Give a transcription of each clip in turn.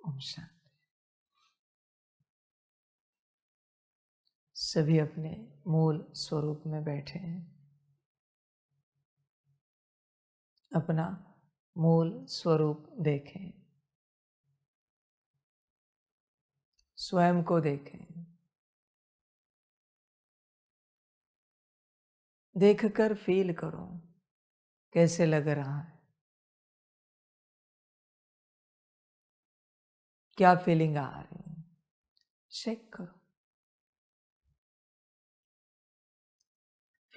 ओम शांति। सभी अपने मूल स्वरूप में बैठे हैं। अपना मूल स्वरूप देखें, स्वयं को देखें। देखकर फील करो कैसे लग रहा है, क्या फीलिंग आ रही है, चेक करो।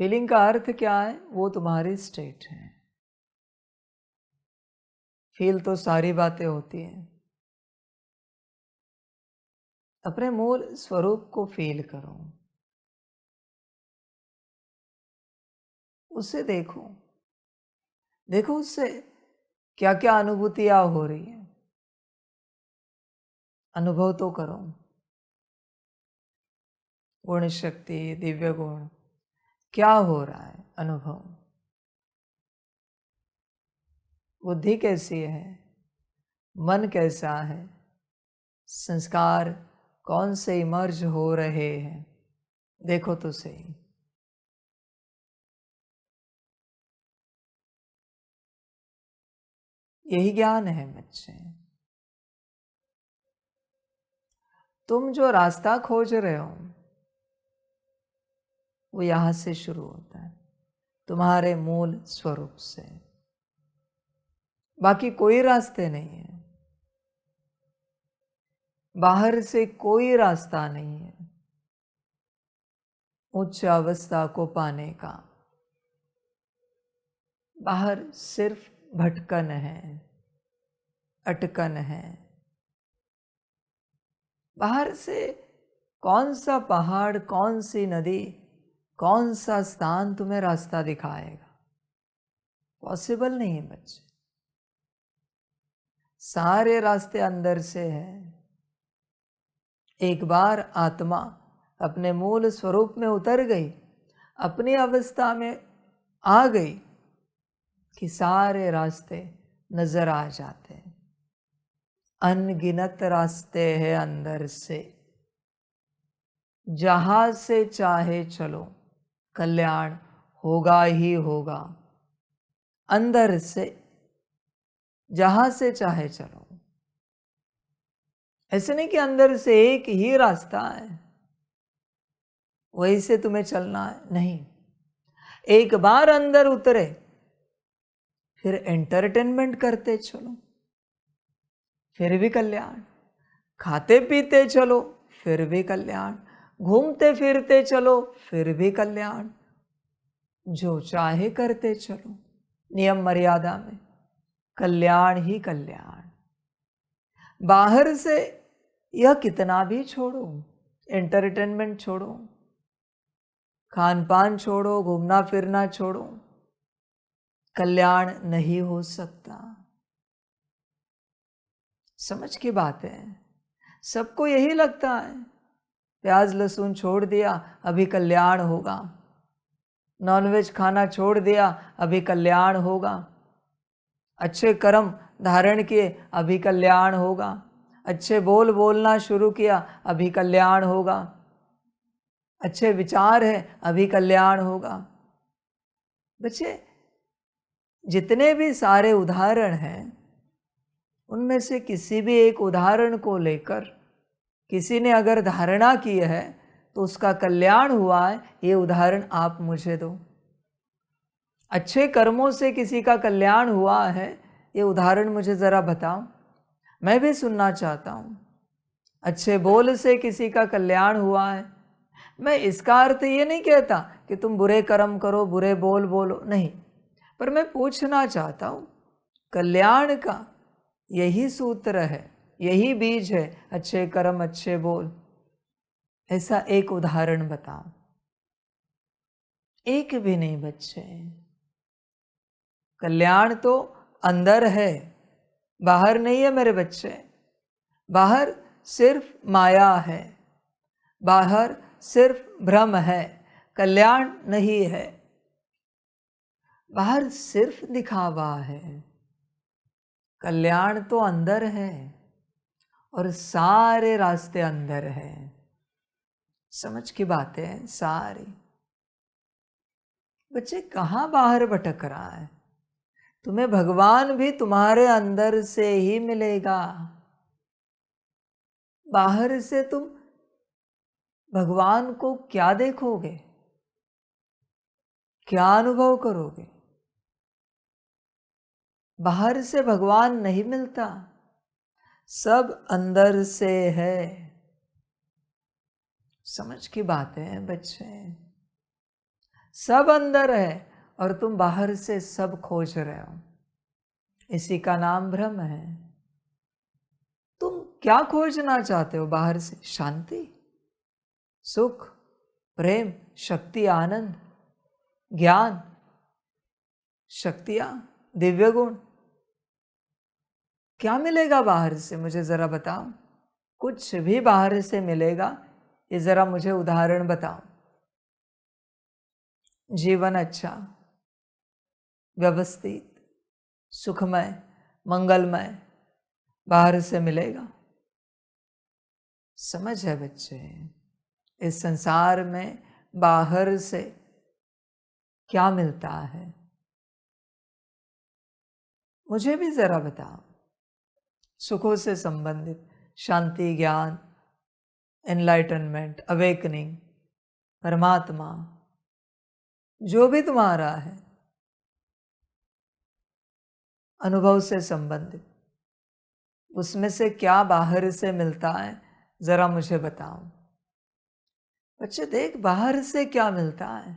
फीलिंग का अर्थ क्या है? वो तुम्हारी स्टेट है। फील तो सारी बातें होती हैं। अपने मूल स्वरूप को फील करो, उसे देखो। देखो उससे क्या क्या अनुभूतियां हो रही हैं, अनुभव तो करो। गुण शक्ति, दिव्य गुण, क्या हो रहा है अनुभव। बुद्धि कैसी है, मन कैसा है, संस्कार कौन से इमर्ज हो रहे हैं, देखो तो सही। यही ज्ञान है बच्चे। तुम जो रास्ता खोज रहे हो वो यहां से शुरू होता है, तुम्हारे मूल स्वरूप से। बाकी कोई रास्ते नहीं है, बाहर से कोई रास्ता नहीं है उच्च अवस्था को पाने का। बाहर सिर्फ भटकन है, अटकन है। बाहर से कौन सा पहाड़, कौन सी नदी, कौन सा स्थान तुम्हें रास्ता दिखाएगा? पॉसिबल नहीं है बच्चे। सारे रास्ते अंदर से हैं। एक बार आत्मा अपने मूल स्वरूप में उतर गई, अपनी अवस्था में आ गई कि सारे रास्ते नजर आ जाते हैं। अनगिनत रास्ते हैं अंदर से, जहां से चाहे चलो, कल्याण होगा ही होगा। अंदर से जहां से चाहे चलो। ऐसे नहीं कि अंदर से एक ही रास्ता है, वही से तुम्हें चलना है, नहीं। एक बार अंदर उतरे फिर एंटरटेनमेंट करते चलो, फिर भी कल्याण। खाते पीते चलो, फिर भी कल्याण। घूमते फिरते चलो, फिर भी कल्याण। जो चाहे करते चलो, नियम मर्यादा में, कल्याण ही कल्याण। बाहर से यह कितना भी छोड़ो, एंटरटेनमेंट छोड़ो, खान पान छोड़ो, घूमना फिरना छोड़ो, कल्याण नहीं हो सकता। समझ की बात है। सबको यही लगता है, प्याज लहसुन छोड़ दिया अभी कल्याण होगा, नॉनवेज खाना छोड़ दिया अभी कल्याण होगा, अच्छे कर्म धारण किए अभी कल्याण होगा, अच्छे बोल बोलना शुरू किया अभी कल्याण होगा, अच्छे विचार है अभी कल्याण होगा। बच्चे, जितने भी सारे उदाहरण हैं उनमें से किसी भी एक उदाहरण को लेकर किसी ने अगर धारणा की है तो उसका कल्याण हुआ है, ये उदाहरण आप मुझे दो। अच्छे कर्मों से किसी का कल्याण हुआ है, ये उदाहरण मुझे ज़रा बताओ, मैं भी सुनना चाहता हूँ। अच्छे बोल से किसी का कल्याण हुआ है। मैं इसका अर्थ ये नहीं कहता कि तुम बुरे कर्म करो, बुरे बोल बोलो, नहीं। पर मैं पूछना चाहता हूँ, कल्याण का यही सूत्र है, यही बीज है, अच्छे कर्म अच्छे बोल। ऐसा एक उदाहरण बताओ। एक भी नहीं बच्चे। कल्याण तो अंदर है, बाहर नहीं है मेरे बच्चे। बाहर सिर्फ माया है, बाहर सिर्फ भ्रम है, कल्याण नहीं है। बाहर सिर्फ दिखावा है, कल्याण तो अंदर है। और सारे रास्ते अंदर है। समझ की बातें हैं सारी। बच्चे कहाँ बाहर भटक रहा है? तुम्हें भगवान भी तुम्हारे अंदर से ही मिलेगा। बाहर से तुम भगवान को क्या देखोगे, क्या अनुभव करोगे? बाहर से भगवान नहीं मिलता, सब अंदर से है। समझ की बात है बच्चे, सब अंदर है और तुम बाहर से सब खोज रहे हो। इसी का नाम भ्रम है। तुम क्या खोजना चाहते हो बाहर से? शांति, सुख, प्रेम, शक्ति, आनंद, ज्ञान, शक्तियां, दिव्य गुण। क्या मिलेगा बाहर से? मुझे जरा बताओ। कुछ भी बाहर से मिलेगा? ये जरा मुझे उदाहरण बताओ। जीवन अच्छा, व्यवस्थित, सुखमय, मंगलमय बाहर से मिलेगा? समझ है बच्चे, इस संसार में बाहर से क्या मिलता है? मुझे भी जरा बताओ। सुखों से संबंधित शांति, ज्ञान, एनलाइटनमेंट, अवेकनिंग, परमात्मा, जो भी तुम्हारा है अनुभव से संबंधित, उसमें से क्या बाहर से मिलता है जरा मुझे बताओ। बच्चे देख, बाहर से क्या मिलता है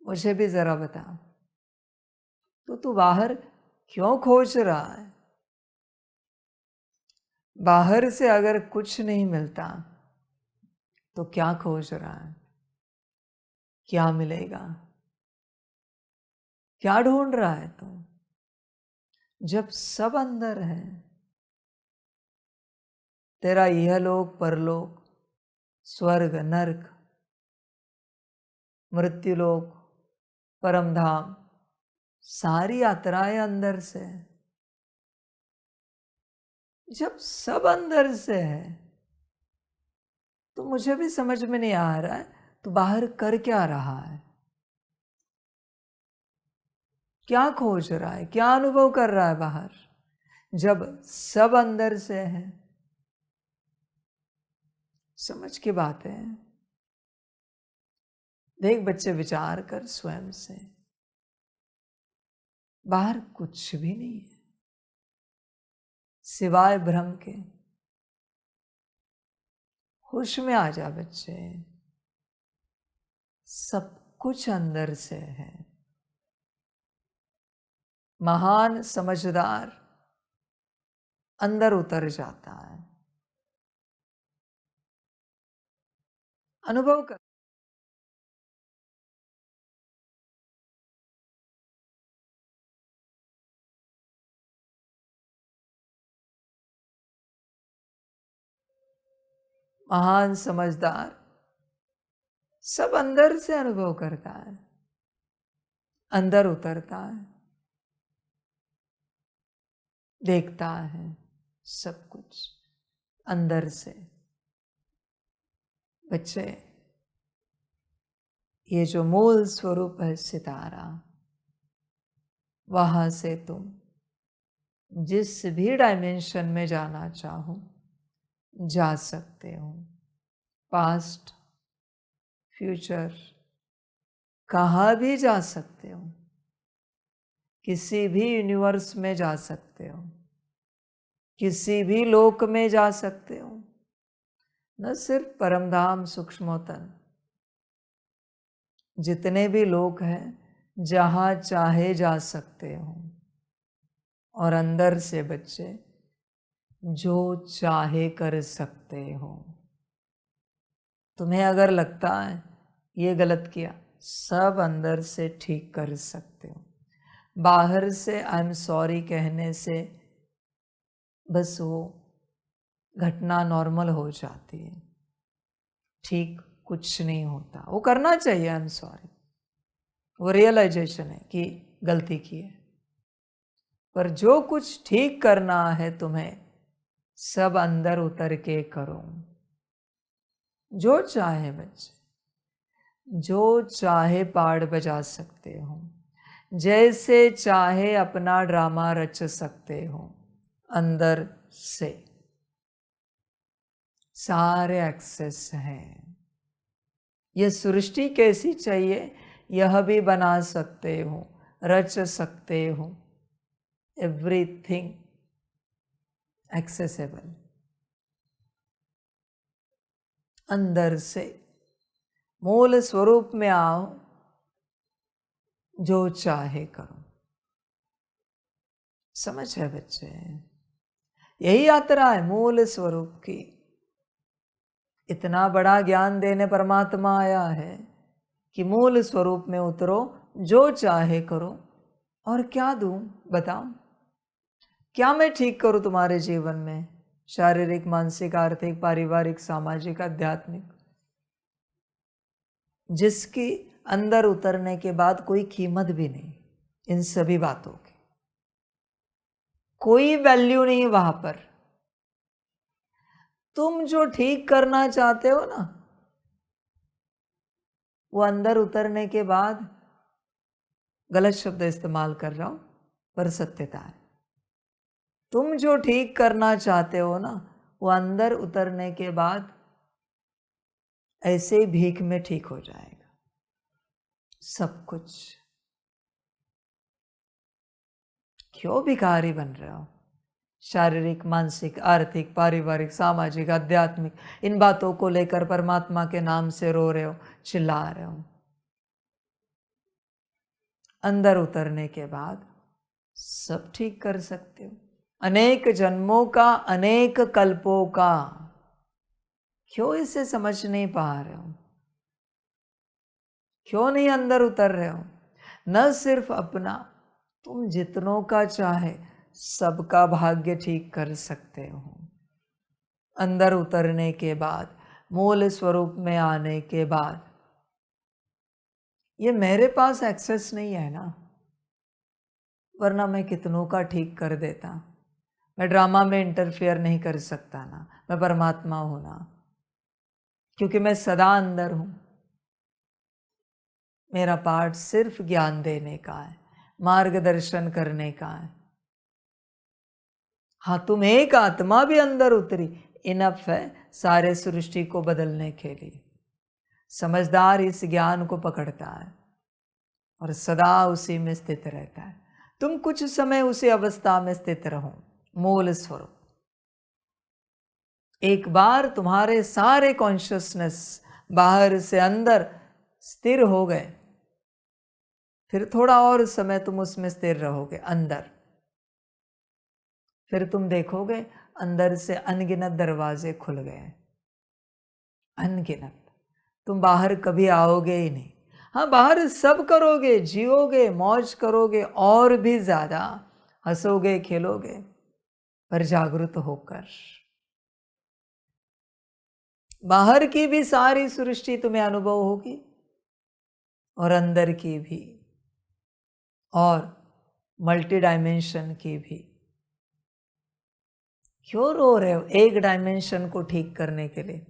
मुझे भी जरा बताओ। तो तू बाहर क्यों खोज रहा है? बाहर से अगर कुछ नहीं मिलता तो क्या खोज रहा है? क्या मिलेगा? क्या ढूंढ रहा है तू? जब सब अंदर है, तेरा यह लोक, परलोक, स्वर्ग, नरक, मृत्युलोक, परम धाम, सारी यात्राएं अंदर से है। जब सब अंदर से है तो मुझे भी समझ में नहीं आ रहा है तो बाहर कर क्या रहा है? क्या खोज रहा है? क्या अनुभव कर रहा है बाहर जब सब अंदर से है? समझ की बात है। देख बच्चे, विचार कर स्वयं से, बाहर कुछ भी नहीं है सिवाय भ्रम के। होश में आ जा बच्चे, सब कुछ अंदर से है। महान समझदार अंदर उतर जाता है। अनुभव कर। महान समझदार सब अंदर से अनुभव करता है, अंदर उतरता है, देखता है सब कुछ अंदर से। बच्चे, ये जो मूल स्वरूप है सितारा, वहां से तुम जिस भी डायमेंशन में जाना चाहो जा सकते हो। पास्ट, फ्यूचर, कहाँ भी जा सकते हो। किसी भी यूनिवर्स में जा सकते हो, किसी भी लोक में जा सकते हो। न सिर्फ परमधाम सूक्ष्मोतन, जितने भी लोक हैं जहाँ चाहे जा सकते हो। और अंदर से बच्चे जो चाहे कर सकते हो। तुम्हें अगर लगता है ये गलत किया, सब अंदर से ठीक कर सकते हो। बाहर से आई एम सॉरी कहने से बस वो घटना नॉर्मल हो जाती है, ठीक कुछ नहीं होता। वो करना चाहिए आई एम सॉरी, वो रियलाइजेशन है कि गलती की है। पर जो कुछ ठीक करना है तुम्हें सब अंदर उतर के करो। जो चाहे बच्चे, जो चाहे पाठ बजा सकते हो, जैसे चाहे अपना ड्रामा रच सकते हो। अंदर से सारे एक्सेस हैं। ये सृष्टि कैसी चाहिए यह भी बना सकते हो, रच सकते हो। Everything accessible. अंदर से मूल स्वरूप में आओ, जो चाहे करो। समझ है बच्चे? यही यात्रा है मूल स्वरूप की। इतना बड़ा ज्ञान देने परमात्मा आया है कि मूल स्वरूप में उतरो, जो चाहे करो। और क्या दूं बताओ? क्या मैं ठीक करूं तुम्हारे जीवन में? शारीरिक, मानसिक, आर्थिक, पारिवारिक, सामाजिक, आध्यात्मिक, जिसकी अंदर उतरने के बाद कोई कीमत भी नहीं। इन सभी बातों की कोई वैल्यू नहीं वहां पर। तुम जो ठीक करना चाहते हो ना, वो अंदर उतरने के बाद, गलत शब्द इस्तेमाल कर रहा हूं पर सत्यता है, तुम जो ठीक करना चाहते हो ना, वो अंदर उतरने के बाद ऐसे ही भीख में ठीक हो जाएगा सब कुछ। क्यों भिखारी बन रहे हो? शारीरिक, मानसिक, आर्थिक, पारिवारिक, सामाजिक, आध्यात्मिक, इन बातों को लेकर परमात्मा के नाम से रो रहे हो, चिल्ला रहे हो। अंदर उतरने के बाद सब ठीक कर सकते हो। अनेक जन्मों का, अनेक कल्पों का। क्यों इसे समझ नहीं पा रहे हो? क्यों नहीं अंदर उतर रहे हो? न सिर्फ अपना, तुम जितनों का चाहे सबका भाग्य ठीक कर सकते हो। अंदर उतरने के बाद, मूल स्वरूप में आने के बाद। ये मेरे पास एक्सेस नहीं है ना, वरना मैं कितनों का ठीक कर देता। मैं ड्रामा में इंटरफेयर नहीं कर सकता ना, मैं परमात्मा हूं ना, क्योंकि मैं सदा अंदर हूं। मेरा पाठ सिर्फ ज्ञान देने का है, मार्गदर्शन करने का है। हाँ, तुम एक आत्मा भी अंदर उतरी, इनफ है सारे सृष्टि को बदलने के लिए। समझदार इस ज्ञान को पकड़ता है और सदा उसी में स्थित रहता है। तुम कुछ समय उसी अवस्था में स्थित रहो, मूल स्वरूप। एक बार तुम्हारे सारे कॉन्शियसनेस बाहर से अंदर स्थिर हो गए, फिर थोड़ा और समय तुम उसमें स्थिर रहोगे अंदर। फिर तुम देखोगे अंदर से अनगिनत दरवाजे खुल गए, अनगिनत। तुम बाहर कभी आओगे ही नहीं। हाँ, बाहर सब करोगे, जियोगे, मौज करोगे, और भी ज्यादा हंसोगे, खेलोगे, पर जागृत होकर। बाहर की भी सारी सृष्टि तुम्हें अनुभव होगी और अंदर की भी, और मल्टी डायमेंशन की भी। क्यों रो रहे हो एक डायमेंशन को ठीक करने के लिए?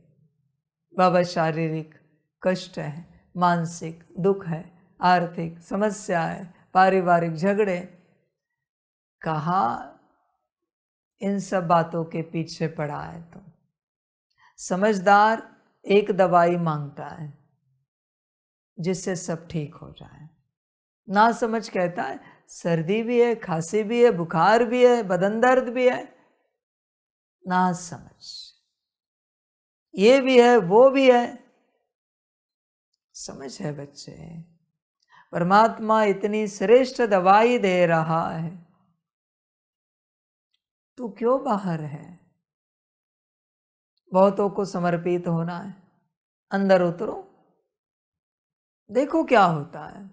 बाबा, शारीरिक कष्ट है, मानसिक दुख है, आर्थिक समस्या है, पारिवारिक झगड़े। कहा इन सब बातों के पीछे पड़ा है तो? समझदार एक दवाई मांगता है जिससे सब ठीक हो जाए। ना समझ कहता है सर्दी भी है, खांसी भी है, बुखार भी है, बदन दर्द भी है। ना समझ ये भी है, वो भी है। समझ है बच्चे? परमात्मा इतनी श्रेष्ठ दवाई दे रहा है, तू क्यों बाहर है? बहुतों को समर्पित होना है। अंदर उतरो, देखो क्या होता है।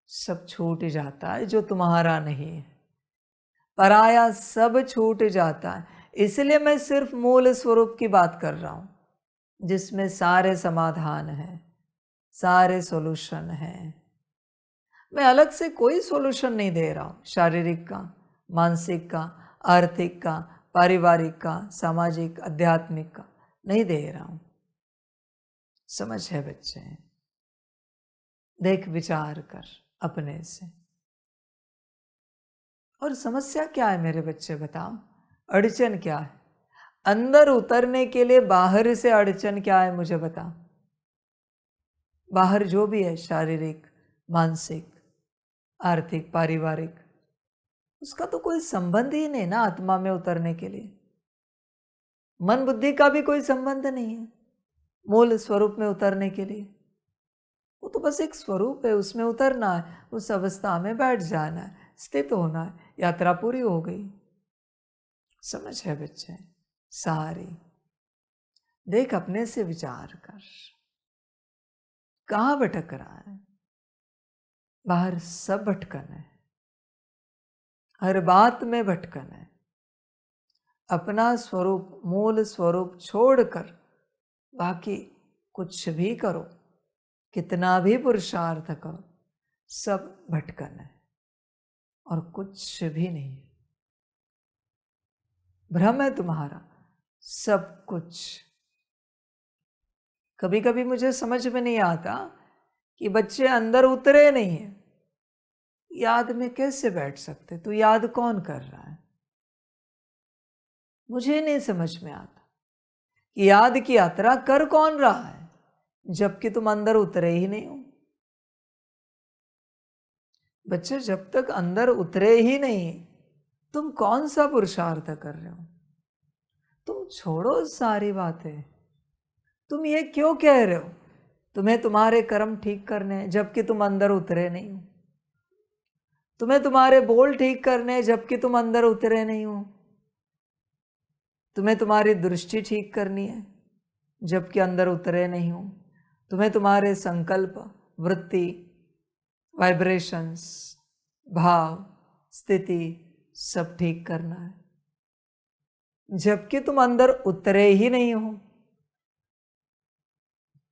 सब छूट जाता है जो तुम्हारा नहीं है, पराया सब छूट जाता है। इसलिए मैं सिर्फ मूल स्वरूप की बात कर रहा हूं, जिसमें सारे समाधान हैं, सारे सॉल्यूशन हैं। मैं अलग से कोई सॉल्यूशन नहीं दे रहा हूं, शारीरिक का, मानसिक का, आर्थिक का, पारिवारिक का, सामाजिक, आध्यात्मिक का नहीं दे रहा हूं। समझ है बच्चे? देख, विचार कर अपने से। और समस्या क्या है मेरे बच्चे, बताओ, अड़चन क्या है? अंदर उतरने के लिए बाहर से अड़चन क्या है, मुझे बता। बाहर जो भी है, शारीरिक, मानसिक, आर्थिक, पारिवारिक, उसका तो कोई संबंध ही नहीं ना आत्मा में उतरने के लिए। मन बुद्धि का भी कोई संबंध नहीं है मूल स्वरूप में उतरने के लिए। वो तो बस एक स्वरूप है, उसमें उतरना है, उस अवस्था में बैठ जाना है, स्थित होना है, यात्रा पूरी हो गई। समझ है बच्चे? सारी देख, अपने से विचार कर, कहां भटक रहा है? बाहर सब भटकन है, हर बात में भटकन है। अपना स्वरूप, मूल स्वरूप छोड़कर बाकी कुछ भी करो, कितना भी पुरुषार्थ करो, सब भटकन है और कुछ भी नहीं है। भ्रम है तुम्हारा सब कुछ। कभी कभी मुझे समझ में नहीं आता कि बच्चे अंदर उतरे नहीं है, याद में कैसे बैठ सकते? तो याद कौन कर रहा है? मुझे नहीं समझ में आता कि याद की यात्रा कर कौन रहा है, जबकि तुम अंदर उतरे ही नहीं हो। बच्चे, जब तक अंदर उतरे ही नहीं, तुम कौन सा पुरुषार्थ कर रहे हो? तुम छोड़ो सारी बातें। तुम ये क्यों कह रहे हो तुम्हें तुम्हारे कर्म ठीक करने हैं, जबकि तुम अंदर उतरे नहीं हो? तुम्हें तुम्हारे बोल ठीक करने हैं, जबकि तुम अंदर उतरे नहीं हो? तुम्हें तुम्हारी दृष्टि ठीक करनी है, जबकि अंदर उतरे नहीं हो? तुम्हें तुम्हारे संकल्प, वृत्ति, वाइब्रेशंस, भाव, स्थिति सब ठीक करना है, जबकि तुम अंदर उतरे ही नहीं हो।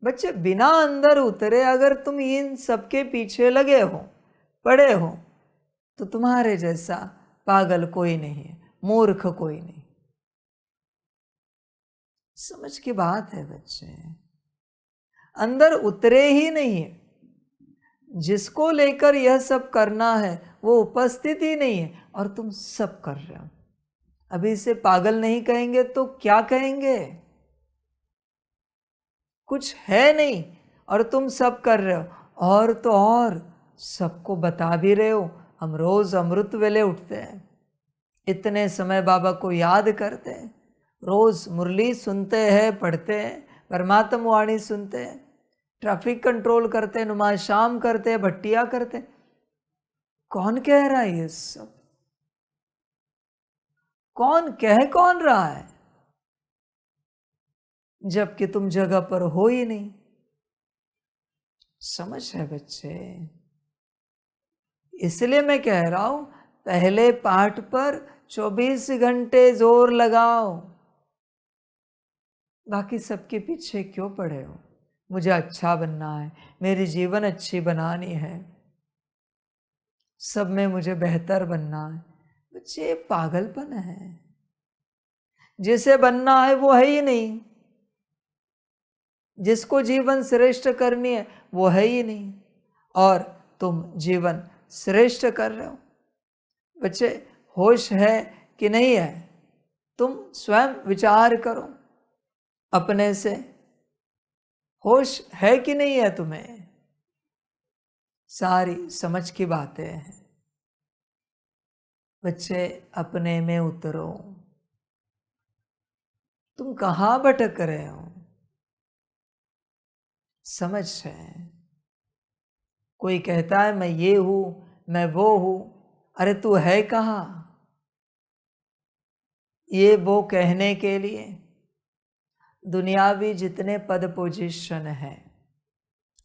बच्चे, बिना अंदर उतरे अगर तुम इन सबके पीछे लगे हो, पड़े हो, तो तुम्हारे जैसा पागल कोई नहीं है, मूर्ख कोई नहीं। समझ की बात है बच्चे, अंदर उतरे ही नहीं है। जिसको लेकर यह सब करना है वो उपस्थित ही नहीं है और तुम सब कर रहे हो। अभी इसे पागल नहीं कहेंगे तो क्या कहेंगे? कुछ है नहीं और तुम सब कर रहे हो। और तो और सबको बता भी रहे हो, हम रोज अमृत वेले उठते हैं, इतने समय बाबा को याद करते हैं, रोज मुरली सुनते हैं, पढ़ते हैं, परमात्मा वाणी सुनते हैं, ट्रैफिक कंट्रोल करते हैं, नुमाज शाम करते हैं, भट्टियां करते हैं। कौन कह रहा है ये सब? कौन रहा है, जबकि तुम जगह पर हो ही नहीं। समझ है बच्चे? इसलिए मैं कह रहा हूं, पहले पाठ पर 24 घंटे जोर लगाओ। बाकी सबके पीछे क्यों पड़े हो? मुझे अच्छा बनना है, मेरी जीवन अच्छी बनानी है, सब में मुझे बेहतर बनना है। बच्चे, पागलपन है। जिसे बनना है वो है ही नहीं, जिसको जीवन श्रेष्ठ करनी है वो है ही नहीं, और तुम जीवन श्रेष्ठ कर रहे हो। बच्चे, होश है कि नहीं है? तुम स्वयं विचार करो अपने से, होश है कि नहीं है तुम्हें? सारी समझ की बातें हैं। बच्चे, अपने में उतरो। तुम कहां भटक रहे हो? समझ है? कोई कहता है मैं ये हूं, मैं वो हूं। अरे तू है कहां? ये वो कहने के लिए दुनियावी जितने पद पोजीशन है,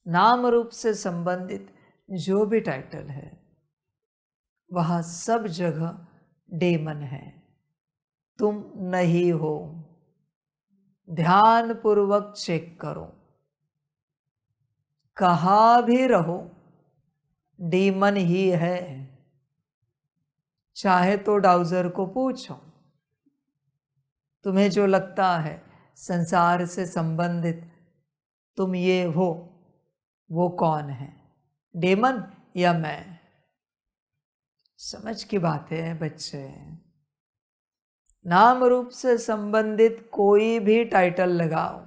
नाम रूप से संबंधित जो भी टाइटल है, वहां सब जगह डेमन है, तुम नहीं हो। ध्यान पूर्वक चेक करो, कहां भी रहो डीमन ही है। चाहे तो डाउजर को पूछो, तुम्हें जो लगता है संसार से संबंधित तुम ये हो, वो कौन है, डेमन या मैं? समझ की बात है बच्चे। नाम रूप से संबंधित कोई भी टाइटल लगाओ,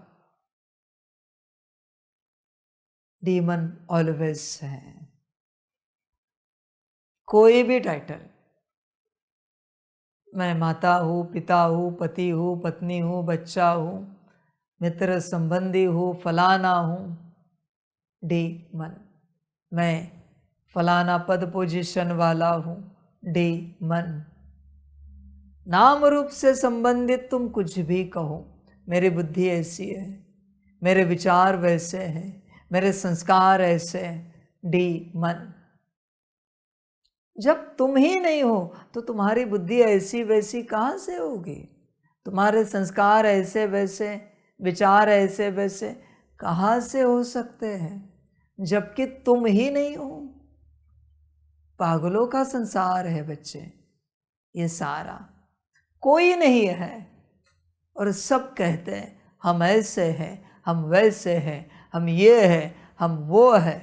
डीमन ऑलवेज है। कोई भी टाइटल, मैं माता हूँ, पिता हूँ, पति हूँ, पत्नी हूँ, बच्चा हूँ, मित्र संबंधी हूँ, फलाना हूँ, डीमन। मैं फलाना पद पोजीशन वाला हूँ, डीमन। नाम रूप से संबंधित तुम कुछ भी कहो, मेरी बुद्धि ऐसी है, मेरे विचार वैसे हैं, मेरे संस्कार ऐसे हैं, डीमन। जब तुम ही नहीं हो तो तुम्हारी बुद्धि ऐसी वैसी कहाँ से होगी? तुम्हारे संस्कार ऐसे वैसे, विचार ऐसे वैसे कहाँ से हो सकते हैं जबकि तुम ही नहीं हो? पागलों का संसार है बच्चे ये सारा, कोई नहीं है और सब कहते हैं हम ऐसे हैं, हम वैसे हैं, हम ये हैं, हम वो है।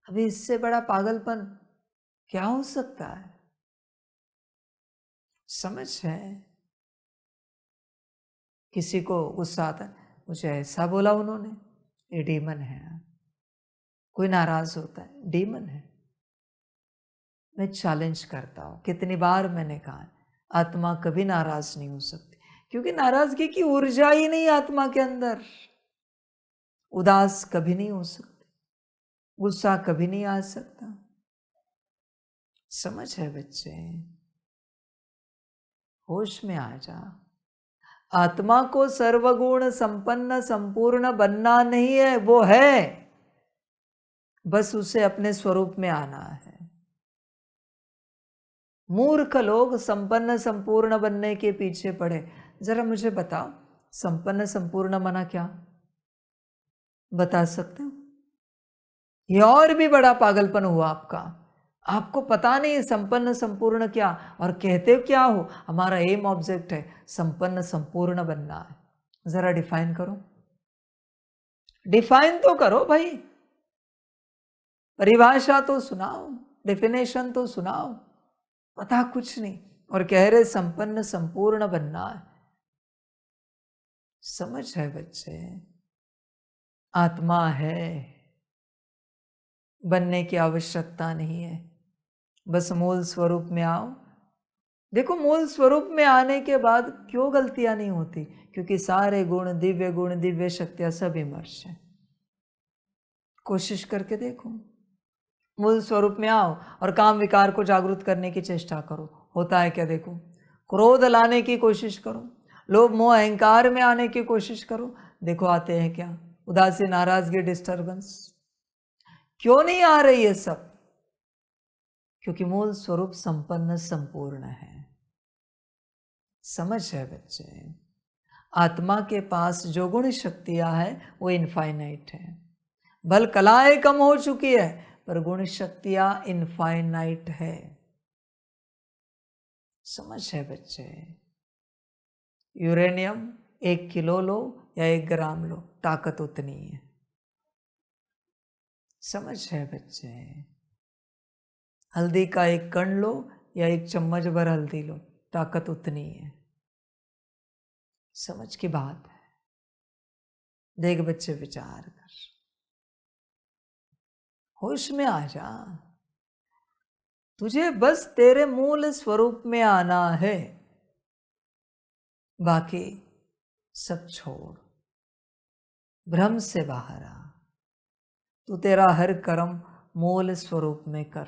अभी इससे बड़ा पागलपन क्या हो सकता है? समझ है? किसी को गुस्सा आता है, मुझे ऐसा बोला उन्होंने, ये डीमन है। कोई नाराज होता है, डीमन है। मैं चैलेंज करता हूं, कितनी बार मैंने कहा आत्मा कभी नाराज नहीं हो सकती, क्योंकि नाराजगी की ऊर्जा ही नहीं आत्मा के अंदर। उदास कभी नहीं हो सकती, गुस्सा कभी नहीं आ सकता। समझ है बच्चे? होश में आ जा। आत्मा को सर्वगुण संपन्न संपूर्ण बनना नहीं है, वो है, बस उसे अपने स्वरूप में आना है। मूर्ख लोग संपन्न संपूर्ण बनने के पीछे पड़े। जरा मुझे बताओ, संपन्न संपूर्ण मना क्या? बता सकते हो? ये और भी बड़ा पागलपन हुआ आपका। आपको पता नहीं है संपन्न संपूर्ण क्या, और कहते हो क्या हो? हमारा एम ऑब्जेक्ट है संपन्न संपूर्ण बनना है। जरा डिफाइन करो, डिफाइन तो करो भाई, परिभाषा तो सुनाओ, डेफिनेशन तो सुनाओ। पता कुछ नहीं और कह रहे संपन्न संपूर्ण बनना है। समझ है बच्चे? आत्मा है, बनने की आवश्यकता नहीं है, बस मूल स्वरूप में आओ। देखो मूल स्वरूप में आने के बाद क्यों गलतियां नहीं होती? क्योंकि सारे गुण, दिव्य शक्तियां सब इमर्श है। कोशिश करके देखो, मूल स्वरूप में आओ और काम विकार को जागृत करने की चेष्टा करो। होता है क्या देखो, क्रोध लाने की कोशिश करो, लोभ मोह अहंकार में आने की कोशिश करो, देखो आते हैं क्या? उदासी, नाराजगी, डिस्टर्बेंस। क्यों नहीं आ रही है सब? क्योंकि मूल स्वरूप संपन्न संपूर्ण है। समझ है बच्चे? आत्मा के पास जो गुण शक्तियां हैं वो इनफाइनाइट है। बल कलाएं कम हो चुकी है पर गुण शक्तियां इनफाइनाइट है। समझ है बच्चे? यूरेनियम 1 किलो लो या 1 ग्राम लो, ताकत उतनी है। समझ है बच्चे? हल्दी का 1 कण लो या 1 चम्मच भर हल्दी लो, ताकत उतनी है। समझ की बात है? देख बच्चे, विचार कर, होश में आ जा। तुझे बस तेरे मूल स्वरूप में आना है, बाकी सब छोड़, भ्रम से बाहर आ। तू तेरा हर कर्म मूल स्वरूप में कर,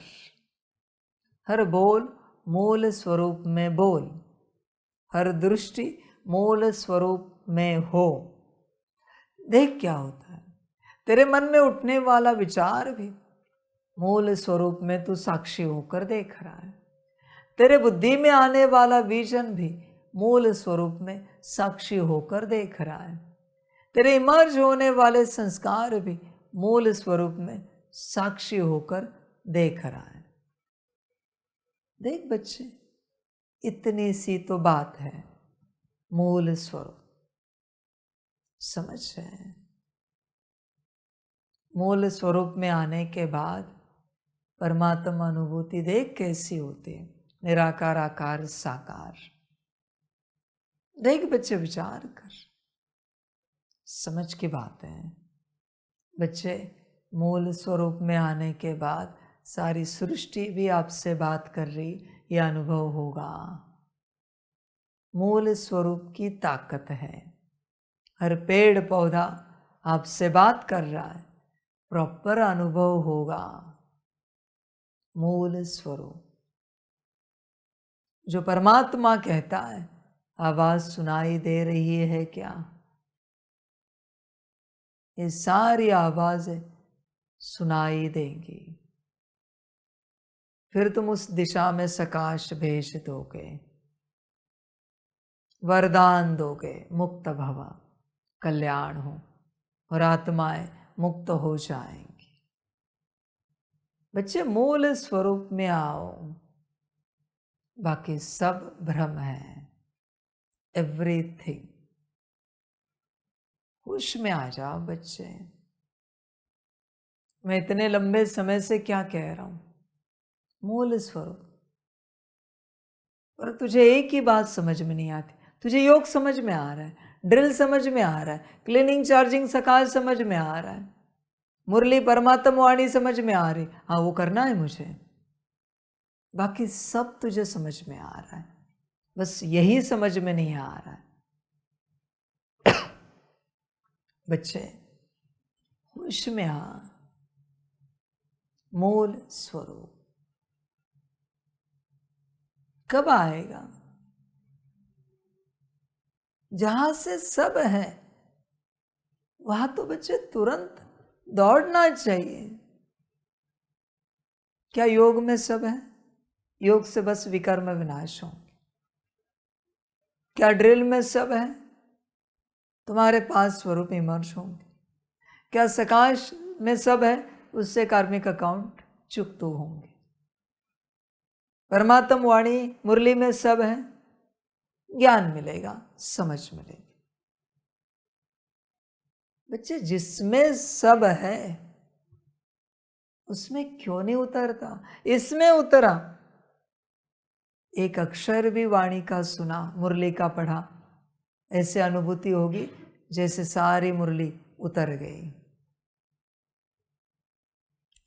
हर बोल मूल स्वरूप में बोल, हर दृष्टि मूल स्वरूप में हो। देख क्या होता है, तेरे मन में उठने वाला विचार भी मूल स्वरूप में तू साक्षी होकर देख रहा है। तेरे बुद्धि में आने वाला विजन भी मूल स्वरूप में साक्षी होकर देख रहा है। तेरे इमर्ज होने वाले संस्कार भी मूल स्वरूप में साक्षी होकर देख रहा है। देख बच्चे, इतनी सी तो बात है, मूल स्वरूप। समझ रहे हैं? मूल स्वरूप में आने के बाद परमात्मा अनुभूति देख कैसी होती है, निराकार आकार साकार। देख बच्चे, विचार कर, समझ की बात है बच्चे। मूल स्वरूप में आने के बाद सारी सृष्टि भी आपसे बात कर रही, यह अनुभव होगा। मूल स्वरूप की ताकत है। हर पेड़ पौधा आपसे बात कर रहा है, प्रॉपर अनुभव होगा। मूल स्वरूप जो परमात्मा कहता है, आवाज सुनाई दे रही है क्या? ये सारी आवाजें सुनाई देंगी। फिर तुम उस दिशा में सकाश भेज दोगे, वरदान दोगे, मुक्त भव, कल्याण हो, और आत्माएं मुक्त हो जाएंगी। बच्चे, मूल स्वरूप में आओ, बाकी सब भ्रम है। एवरीथिंग। होश में आ जाओ बच्चे। मैं इतने लंबे समय से क्या कह रहा हूं? मूल स्वरूप। और तुझे एक ही बात समझ में नहीं आती। तुझे योग समझ में आ रहा है, ड्रिल समझ में आ रहा है, क्लीनिंग चार्जिंग सकाल समझ में आ रहा है, मुरली परमात्मा वाणी समझ में आ रही, हाँ वो करना है मुझे। बाकी सब तुझे समझ में आ रहा है, बस यही समझ में नहीं आ रहा है। बच्चे, होश में आ। मूल स्वरूप कब आएगा? जहां से सब है वहां तो बच्चे तुरंत दौड़ना चाहिए। क्या योग में सब है? योग से बस विकर्म विनाश होंगे। क्या ड्रिल में सब है? तुम्हारे पास स्वरूप इमर्श होंगे। क्या सकाश में सब है? उससे कार्मिक अकाउंट चुक्त होंगे। परमात्म वाणी मुरली में सब है, ज्ञान मिलेगा, समझ मिलेगी। बच्चे, जिसमें सब है उसमें क्यों नहीं उतरता? इसमें उतरा। एक अक्षर भी वाणी का सुना, मुरली का पढ़ा, ऐसे अनुभूति होगी जैसे सारी मुरली उतर गई।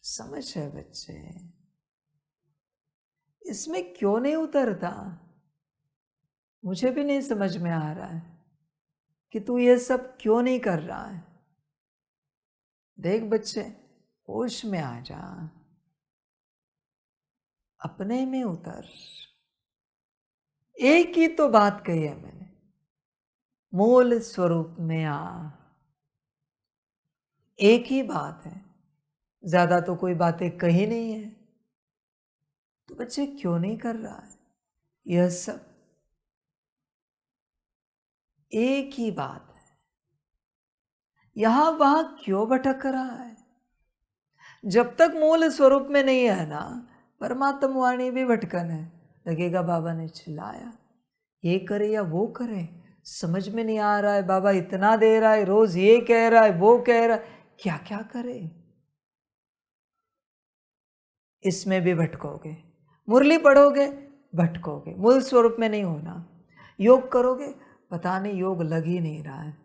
समझ है बच्चे? इसमें क्यों नहीं उतरता? मुझे भी नहीं समझ में आ रहा है कि तू ये सब क्यों नहीं कर रहा है। देख बच्चे, होश में आ जा, अपने में उतर। एक ही तो बात कही है मैंने, मूल स्वरूप में आ। एक ही बात है, ज्यादा तो कोई बातें कही नहीं है। तो बच्चे क्यों नहीं कर रहा है यह सब? एक ही बात है, यहां वहां क्यों भटक रहा है? जब तक मूल स्वरूप में नहीं है ना, परमात्म वाणी भी भटकन है। लगेगा बाबा ने चिल्लाया, ये करे या वो करे, समझ में नहीं आ रहा है। बाबा इतना दे रहा है, रोज ये कह रहा है, वो कह रहा है, क्या क्या करे। इसमें भी भटकोगे। मुरली पढ़ोगे, भटकोगे, मूल स्वरूप में नहीं होना। योग करोगे, पता नहीं योग लग ही नहीं रहा है।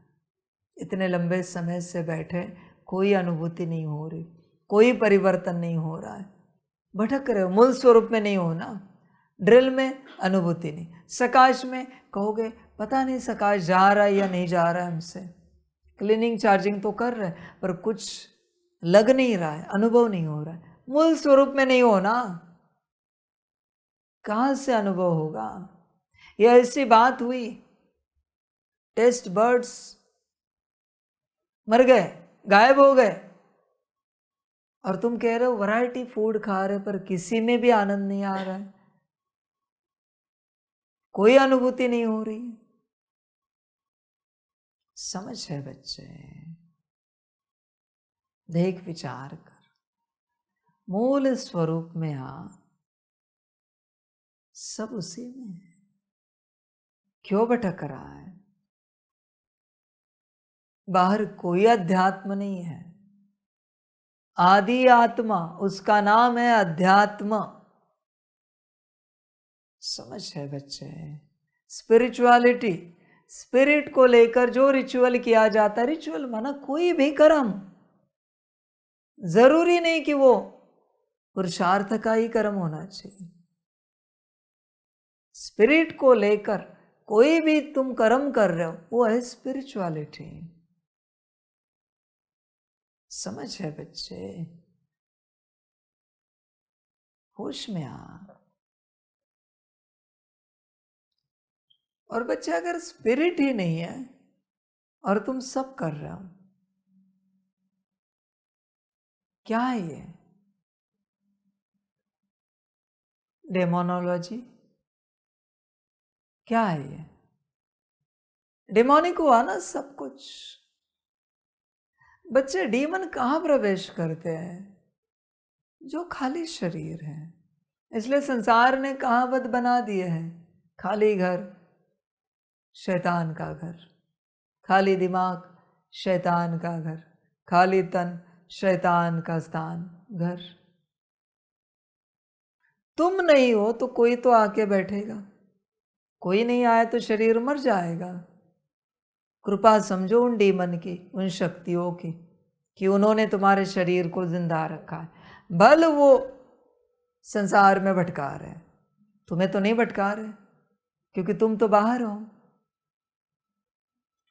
इतने लंबे समय से बैठे, कोई अनुभूति नहीं हो रही, कोई परिवर्तन नहीं हो रहा है। भटक रहे हो, मूल स्वरूप में नहीं होना। ड्रिल में अनुभूति नहीं, सकाश में कहोगे पता नहीं सकाश जा रहा है या नहीं जा रहा है हमसे। क्लीनिंग चार्जिंग तो कर रहे हैं, पर कुछ लग नहीं रहा है, अनुभव नहीं हो रहा है। मूल स्वरूप में नहीं होना, कहां से अनुभव होगा? यह ऐसी बात हुई, टेस्ट बर्ड्स मर गए, गायब हो गए, और तुम कह रहे हो वैरायटी फूड खा रहे, पर किसी में भी आनंद नहीं आ रहा है, कोई अनुभूति नहीं हो रही। समझ है बच्चे? देख, विचार कर, मूल स्वरूप में आ। सब उसी में है। क्यों भटक रहा है? बाहर कोई अध्यात्म नहीं है। आदि आत्मा, उसका नाम है अध्यात्म। समझ है बच्चे? स्पिरिचुअलिटी, स्पिरिट को लेकर जो रिचुअल किया जाता है, रिचुअल माना कोई भी कर्म, जरूरी नहीं कि वो पुरुषार्थ का ही कर्म होना चाहिए। स्पिरिट को लेकर कोई भी तुम कर्म कर रहे हो, वो है स्पिरिचुअलिटी। समझ है बच्चे? होश में आ। और बच्चे अगर स्पिरिट ही नहीं है और तुम सब कर रहे हो, क्या है ये? डेमोनोलॉजी? क्या है ये? डेमोनिक हुआ ना सब कुछ। बच्चे डीमन कहाँ प्रवेश करते हैं? जो खाली शरीर है। इसलिए संसार ने कहावत बना दिए हैं, खाली घर शैतान का घर, खाली दिमाग शैतान का घर, खाली तन शैतान का स्थान घर। तुम नहीं हो तो कोई तो आके बैठेगा, कोई नहीं आया तो शरीर मर जाएगा। कृपा समझो उन डीमन की, उन शक्तियों की, कि उन्होंने तुम्हारे शरीर को जिंदा रखा है। भल वो संसार में भटका रहे, तुम्हें तो नहीं भटका रहे, क्योंकि तुम तो बाहर हो।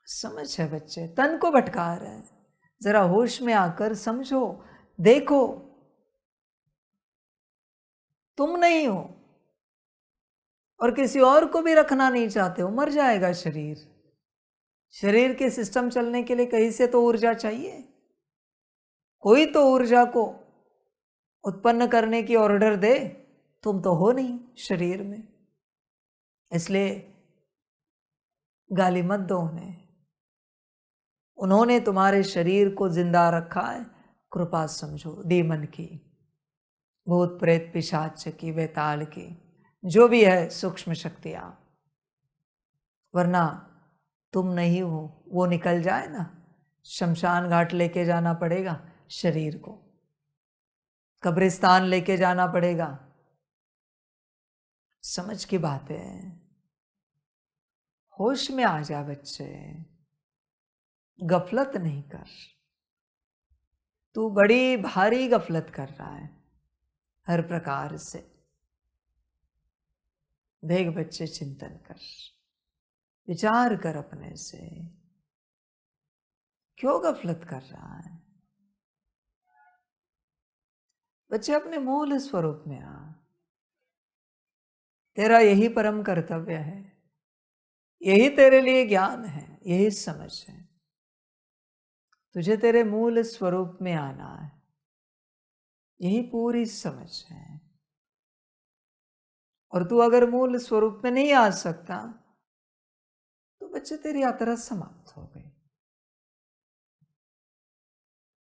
समझ है बच्चे? तन को भटका रहे हैं। जरा होश में आकर समझो, देखो तुम नहीं हो और किसी और को भी रखना नहीं चाहते हो। मर जाएगा शरीर। शरीर के सिस्टम चलने के लिए कहीं से तो ऊर्जा चाहिए, कोई तो ऊर्जा को उत्पन्न करने की ऑर्डर दे। तुम तो हो नहीं शरीर में, इसलिए गाली मत दो उन्हें। उन्होंने तुम्हारे शरीर को जिंदा रखा है। कृपा समझो डीमन की, भूत प्रेत पिशाच की, बेताल की, जो भी है सूक्ष्म शक्तियां। वरना तुम नहीं हो, वो निकल जाए ना, शमशान घाट लेके जाना पड़ेगा शरीर को, कब्रिस्तान लेके जाना पड़ेगा। समझ की बात है। होश में आ जा बच्चे, गफलत नहीं कर। तू बड़ी भारी गफलत कर रहा है हर प्रकार से। देख बच्चे, चिंतन कर, विचार कर अपने से, क्यों गफलत कर रहा है? बच्चे अपने मूल स्वरूप में आ। तेरा यही परम कर्तव्य है, यही तेरे लिए ज्ञान है, यही समझ है। तुझे तेरे मूल स्वरूप में आना है, यही पूरी समझ है। और तू अगर मूल स्वरूप में नहीं आ सकता तो बच्चे तेरी यात्रा समाप्त हो गई।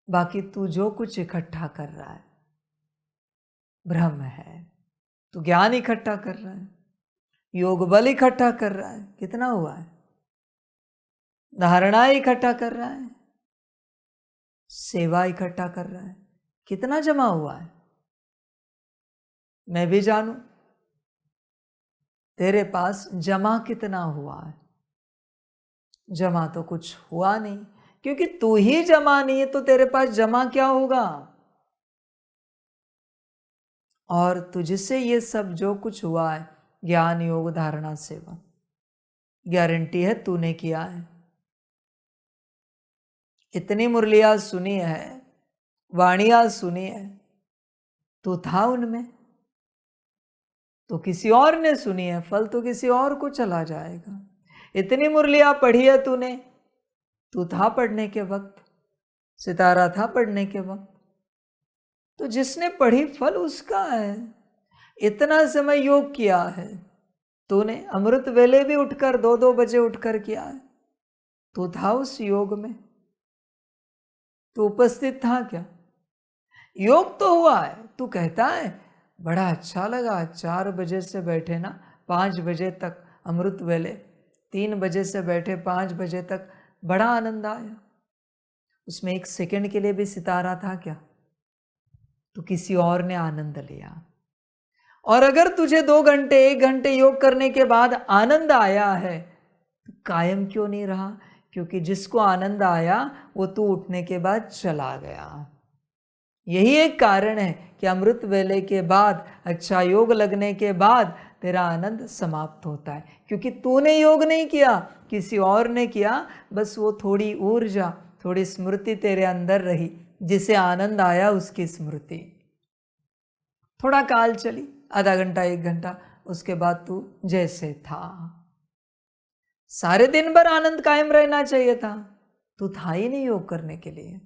बाकी तू जो कुछ इकट्ठा कर रहा है भ्रम है। तू ज्ञान इकट्ठा कर रहा है, योग बल इकट्ठा कर रहा है, कितना हुआ है? धारणाएं इकट्ठा कर रहा है, सेवा इकट्ठा कर रहा है, कितना जमा हुआ है? मैं भी जानू तेरे पास जमा कितना हुआ है। जमा तो कुछ हुआ नहीं, क्योंकि तू ही जमा नहीं है तो तेरे पास जमा क्या होगा? और तुझसे ये सब जो कुछ हुआ है, ज्ञान योग धारणा सेवा, गारंटी है तूने किया है। इतनी मुरलियां सुनी है, वाणियां सुनी है, तू था उनमें? तो किसी और ने सुनी है, फल तो किसी और को चला जाएगा। इतनी मुरलियां पढ़ी है तूने, तू था पढ़ने के वक्त, सितारा था पढ़ने के वक्त, तो जिसने पढ़ी फल उसका है। इतना समय योग किया है तूने, अमृत वेले भी उठकर 2-2 बजे उठकर किया है, तू था उस योग में, तू उपस्थित था क्या? योग तो हुआ है। तू कहता है बड़ा अच्छा लगा, 4 बजे से बैठे ना 5 बजे तक अमृत वेले, 3 बजे से बैठे 5 बजे तक, बड़ा आनंद आया। उसमें 1 सेकंड के लिए भी सितारा था क्या? तो किसी और ने आनंद लिया। और अगर तुझे 2 घंटे 1 घंटे योग करने के बाद आनंद आया है तो कायम क्यों नहीं रहा? क्योंकि जिसको आनंद आया वो तू उठने के बाद चला गया। यही एक कारण है कि अमृत वेले के बाद, अच्छा योग लगने के बाद तेरा आनंद समाप्त होता है, क्योंकि तूने योग नहीं किया, किसी और ने किया। बस वो थोड़ी ऊर्जा, थोड़ी स्मृति तेरे अंदर रही, जिसे आनंद आया उसकी स्मृति थोड़ा काल चली, आधा घंटा 1 घंटा, उसके बाद तू जैसे था। सारे दिन भर आनंद कायम रहना चाहिए था, तू था ही नहीं योग करने के लिए।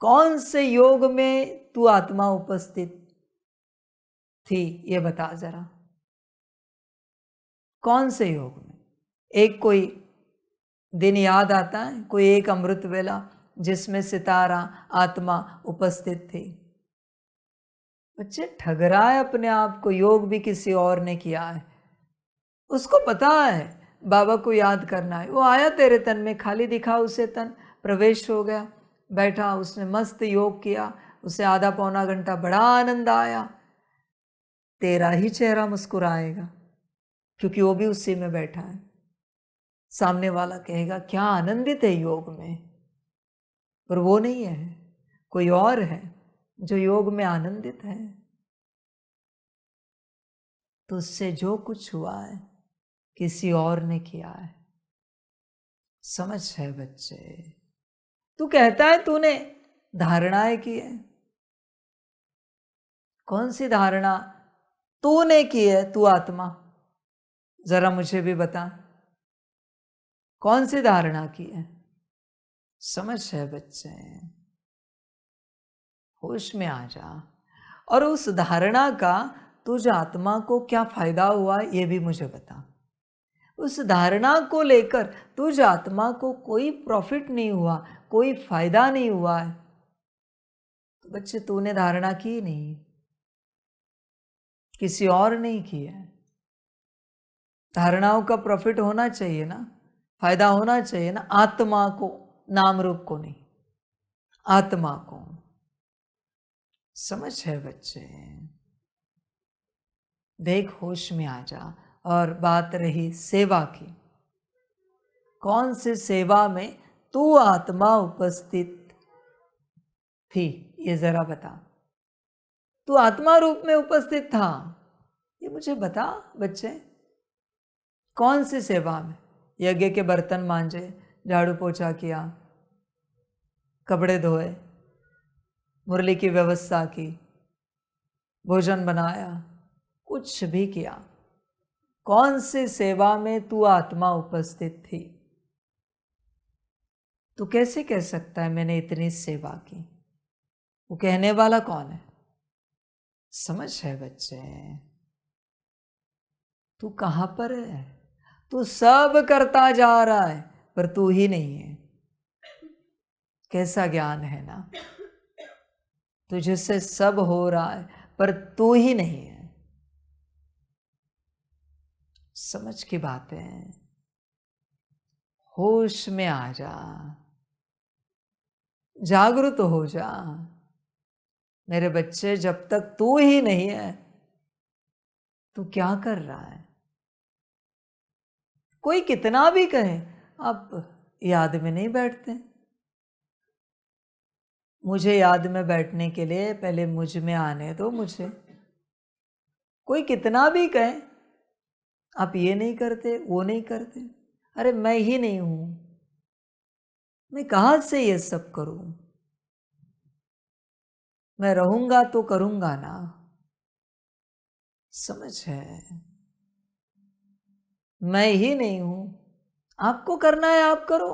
कौन से योग में तू आत्मा उपस्थित थी ये बता जरा, कौन से योग में? एक कोई दिन याद आता है, कोई एक अमृत वेला जिसमें सितारा आत्मा उपस्थित थी? बच्चे ठगराए अपने आप को, योग भी किसी और ने किया है। उसको पता है बाबा को याद करना है, वो आया तेरे तन में, खाली दिखा उसे तन, प्रवेश हो गया, बैठा, उसने मस्त योग किया, उसे आधा पौना घंटा बड़ा आनंद आया। तेरा ही चेहरा मुस्कुराएगा क्योंकि वो भी उसी में बैठा है। सामने वाला कहेगा क्या आनंदित है योग में, पर वो नहीं है, कोई और है जो योग में आनंदित है। तो उससे जो कुछ हुआ है किसी और ने किया है। समझ है बच्चे? तू कहता है तूने धारणाएं की है, कौन सी धारणा तूने की है? तू आत्मा, जरा मुझे भी बता, कौन सी धारणा की है? समझ है बच्चे? होश में आ जा। और उस धारणा का तुझ आत्मा को क्या फायदा हुआ ये भी मुझे बता। उस धारणा को लेकर तुझ आत्मा को कोई प्रॉफिट नहीं हुआ, कोई फायदा नहीं हुआ है, तो बच्चे तूने धारणा की नहीं, किसी और नहीं की है। धारणाओं का प्रॉफिट होना चाहिए ना, फायदा होना चाहिए ना, आत्मा को, नाम रूप को नहीं, आत्मा को। समझ है बच्चे? देख, होश में आ जा। और बात रही सेवा की, कौन सी सेवा में तू आत्मा उपस्थित थी ये जरा बता। तू आत्मा रूप में उपस्थित था, ये मुझे बता बच्चे। कौन सी सेवा में? यज्ञ के बर्तन मांजे, झाड़ू पोछा किया, कपड़े धोए, मुरली की व्यवस्था की, भोजन बनाया, कुछ भी किया, कौन सी सेवा में तू आत्मा उपस्थित थी? तू कैसे कह सकता है मैंने इतनी सेवा की? वो कहने वाला कौन है? समझ है बच्चे? तू कहां पर है? तू सब करता जा रहा है पर तू ही नहीं है। कैसा ज्ञान है ना, तुझसे सब हो रहा है पर तू ही नहीं है। समझ की बातें हैं। होश में आ जा, जागरूक हो जा मेरे बच्चे। जब तक तू ही नहीं है तू क्या कर रहा है? कोई कितना भी कहे, आप याद में नहीं बैठते। मुझे याद में बैठने के लिए पहले मुझ में आने दो मुझे। कोई कितना भी कहे आप ये नहीं करते, वो नहीं करते। अरे मैं ही नहीं हूं, मैं कहां से ये सब करूं? मैं रहूंगा तो करूंगा ना। समझ है? मैं ही नहीं हूं, आपको करना है आप करो,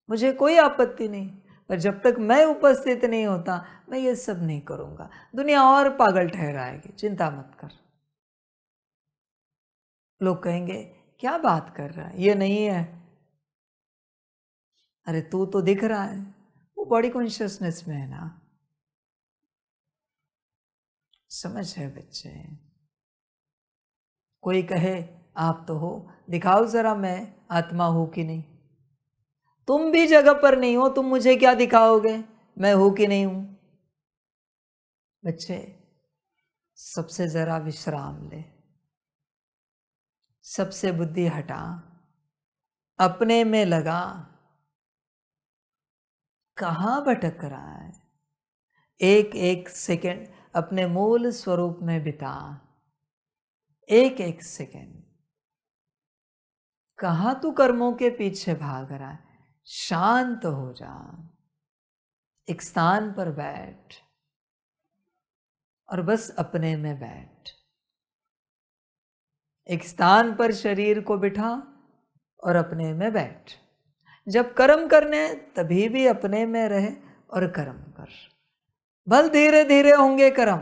मुझे कोई आपत्ति नहीं। पर जब तक मैं उपस्थित नहीं होता मैं ये सब नहीं करूंगा। दुनिया और पागल ठहराएगी, चिंता मत कर। लोग कहेंगे क्या बात कर रहा है, ये नहीं है। अरे तू तो दिख रहा है, वो बॉडी कॉन्शियसनेस में है ना। समझ है बच्चे? कोई कहे आप तो हो, दिखाओ जरा मैं आत्मा हूं कि नहीं। तुम भी जगह पर नहीं हो, तुम मुझे क्या दिखाओगे मैं हूं कि नहीं हूं। बच्चे सबसे जरा विश्राम ले, सबसे बुद्धि हटा, अपने में लगा। कहां भटक रहा है, एक एक सेकंड अपने मूल स्वरूप में बिता। एक एक सेकंड कहां तू कर्मों के पीछे भाग रहा है, शांत हो जा, एक स्थान पर बैठ और बस अपने में बैठ। एक स्थान पर शरीर को बिठा और अपने में बैठ। जब कर्म करने तभी भी अपने में रहे और कर्म कर। भल धीरे धीरे होंगे कर्म,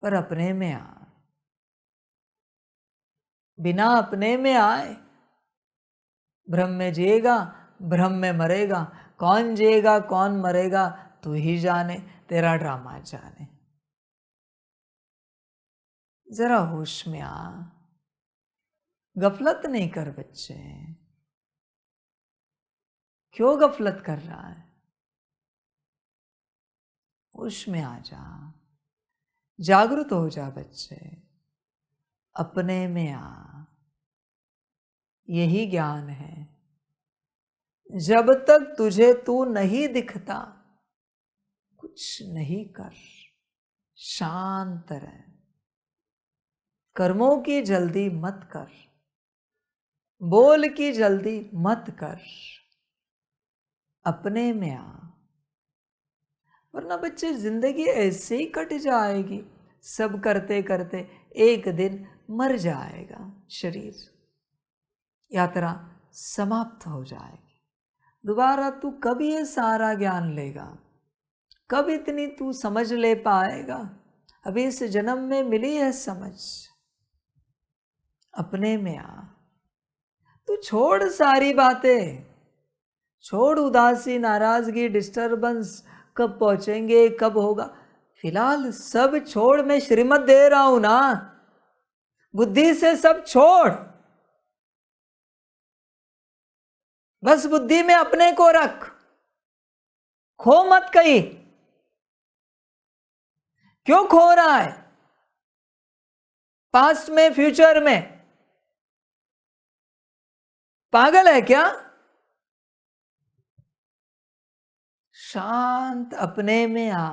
पर अपने में आ। बिना अपने में आए भ्रम में जिएगा, भ्रम में मरेगा। कौन जिएगा कौन मरेगा तू ही जाने, तेरा ड्रामा जाने। जरा होश में आ, गफलत नहीं कर बच्चे। क्यों गफलत कर रहा है, होश में आ जा, जागृत हो जा बच्चे, अपने में आ। यही ज्ञान है। जब तक तुझे तू नहीं दिखता कुछ नहीं कर, शांत रह। कर्मों की जल्दी मत कर, बोल की जल्दी मत कर, अपने में आ। वरना बच्चे जिंदगी ऐसे ही कट जाएगी, सब करते करते एक दिन मर जाएगा शरीर, यात्रा समाप्त हो जाएगी। दोबारा तू कब ये सारा ज्ञान लेगा, कब इतनी तू समझ ले पाएगा। अभी इस जन्म में मिली है समझ, अपने में आ। तू छोड़ सारी बातें, छोड़ उदासी, नाराजगी, डिस्टरबेंस, कब पहुंचेंगे कब होगा, फिलहाल सब छोड़। मैं श्रीमत दे रहा हूं ना, बुद्धि से सब छोड़, बस बुद्धि में अपने को रख, खो मत कहीं। क्यों खो रहा है, पास्ट में फ्यूचर में, पागल है क्या। शांत अपने में आ।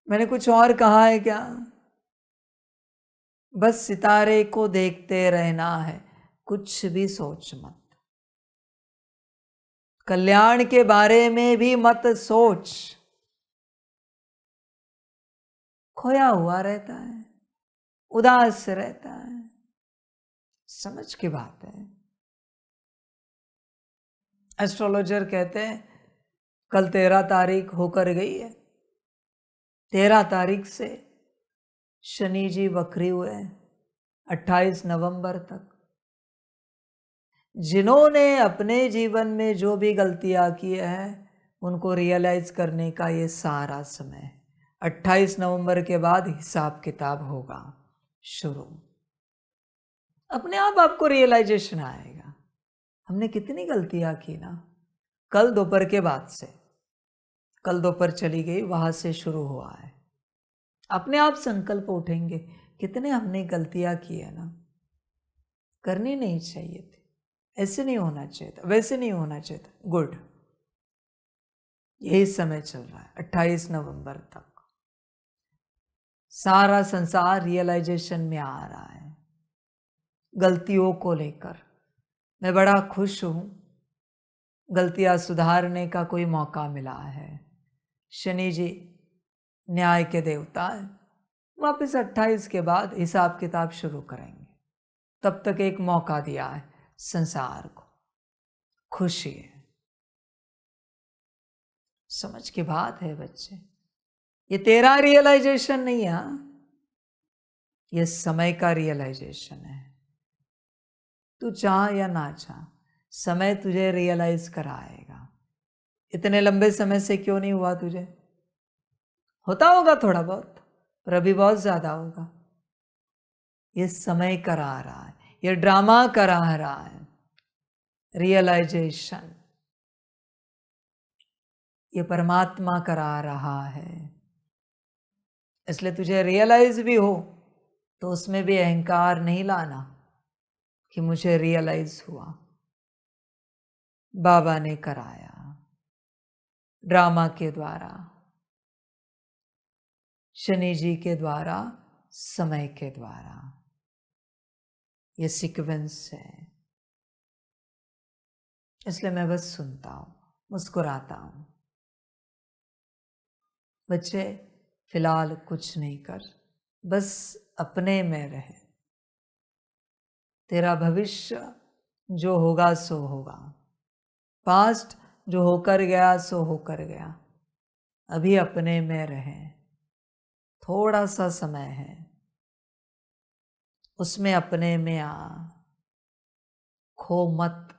मैंने कुछ और कहा है क्या, बस सितारे को देखते रहना है, कुछ भी सोच मत। कल्याण के बारे में भी मत सोच, खोया हुआ रहता है, उदास रहता है। समझ की बात है। एस्ट्रोलॉजर कहते हैं कल 13 तारीख होकर गई है, 13 तारीख से शनि जी वक्री हुए 28 नवंबर तक। जिन्होंने अपने जीवन में जो भी गलतियां की है उनको रियलाइज करने का ये सारा समय है। 28 नवंबर के बाद हिसाब किताब होगा शुरू। अपने आप आपको रियलाइजेशन आएगा हमने कितनी गलतियां की ना। कल दोपहर के बाद से, कल दोपहर चली गई वहां से शुरू हुआ है। अपने आप संकल्प उठेंगे कितने हमने गलतियां की है ना, करनी नहीं चाहिए थी, ऐसे नहीं होना चाहिए था, वैसे नहीं होना चाहिए था। गुड, यही समय चल रहा है 28 नवंबर तक। सारा संसार रियलाइजेशन में आ रहा है गलतियों को लेकर। मैं बड़ा खुश हूं, गलतियां सुधारने का कोई मौका मिला है। शनि जी न्याय के देवता है, वापस 28 के बाद हिसाब किताब शुरू करेंगे। तब तक एक मौका दिया है संसार को, खुशी है। समझ की बात है बच्चे, ये तेरा रियलाइजेशन नहीं है, ये समय का रियलाइजेशन है। तू चाह या ना चाह समय तुझे रियलाइज कराएगा। इतने लंबे समय से क्यों नहीं हुआ तुझे, होता होगा थोड़ा बहुत, पर अभी बहुत ज्यादा होगा। ये समय करा रहा है, ये ड्रामा करा रहा है। रियलाइजेशन ये परमात्मा करा रहा है। इसलिए तुझे रियलाइज भी हो तो उसमें भी अहंकार नहीं लाना कि मुझे रियलाइज हुआ। बाबा ने कराया ड्रामा के द्वारा, शनि जी के द्वारा, समय के द्वारा। ये सीक्वेंस है। इसलिए मैं बस सुनता हूं, मुस्कुराता हूं। बच्चे फिलहाल कुछ नहीं कर, बस अपने में रहे। तेरा भविष्य जो होगा सो होगा, पास्ट जो होकर गया सो होकर गया। अभी अपने में रहे, थोड़ा सा समय है, उसमें अपने में आ, खो मत,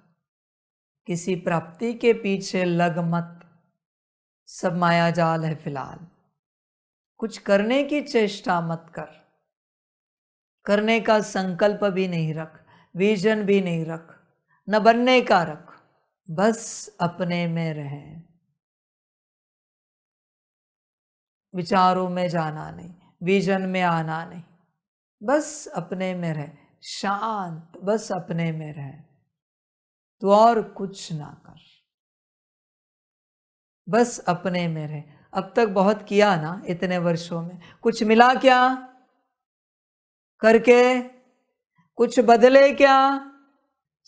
किसी प्राप्ति के पीछे लग मत। सब माया जाल है फिलहाल। कुछ करने की चेष्टा मत कर, करने का संकल्प भी नहीं रख, विजन भी नहीं रख, न बनने का रख। बस अपने में रहे, विचारों में जाना नहीं, विजन में आना नहीं। बस अपने में रहे, शांत, बस अपने में रहे। तू और कुछ ना कर, बस अपने में रहे। अब तक बहुत किया ना इतने वर्षों में, कुछ मिला क्या करके? कुछ बदले क्या?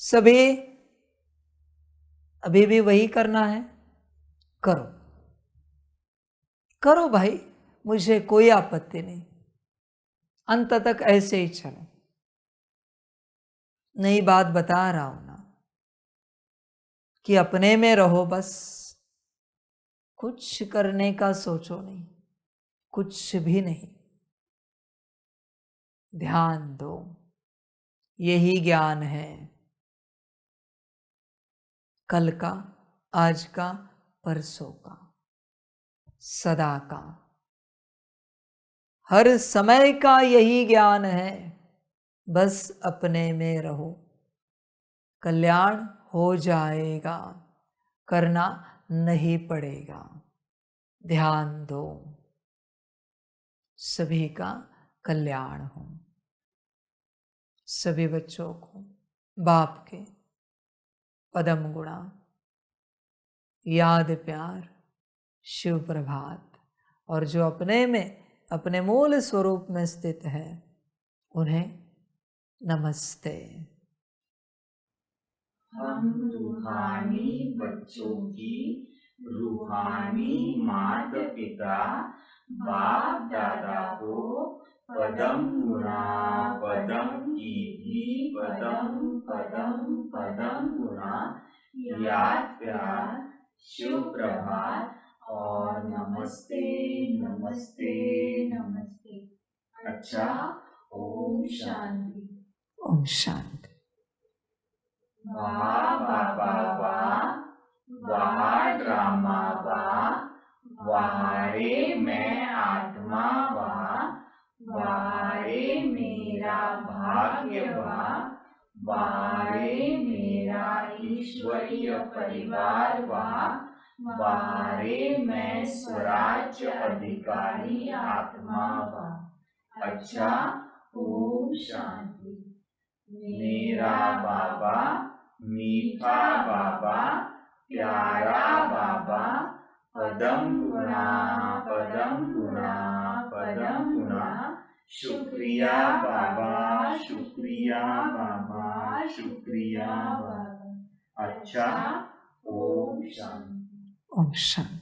सभी अभी भी वही करना है? करो, करो भाई, मुझे कोई आपत्ति नहीं। अंत तक ऐसे ही चलो। नई बात बता रहा हूं ना कि अपने में रहो, बस कुछ करने का सोचो नहीं, कुछ भी नहीं। ध्यान दो, यही ज्ञान है। कल का, आज का, परसों का, सदा का, हर समय का यही ज्ञान है। बस अपने में रहो, कल्याण हो जाएगा, करना नहीं पड़ेगा। ध्यान दो, सभी का कल्याण हो। सभी बच्चों को बाप के पदम गुणा, याद प्यार, शिव प्रभात। और जो अपने में, अपने मूल स्वरूप में स्थित है, उन्हें नमस्ते। हम रूहानी बच्चों की रूहानी माता पिता बाप दादा को पदम गुणा पदम की भी पदम पदम पदम गुणा, याद प्यार, शिव प्रभात और नमस्ते नमस्ते नमस्ते। अच्छा, ओम शांति। ओम शांति। वाह बाबा वाह, वाह ड्रामा वाह, वाह रे मैं आत्मा वाह, वाह रे मेरा भाग्य वाह, वाह रे मेरा ईश्वरीय परिवार वाह, वाह रे मैं स्वराज्य अधिकारी आत्मा वाह। अच्छा, ओम शांति। मेरा बाबा, मीठा बाबा, प्यारा बाबा, पदम गुणा पदम गुणा पदम गुणा। शुक्रिया बाबा, शुक्रिया बाबा, शुक्रिया बाबा। अच्छा, ओम शांति। ओम शांति।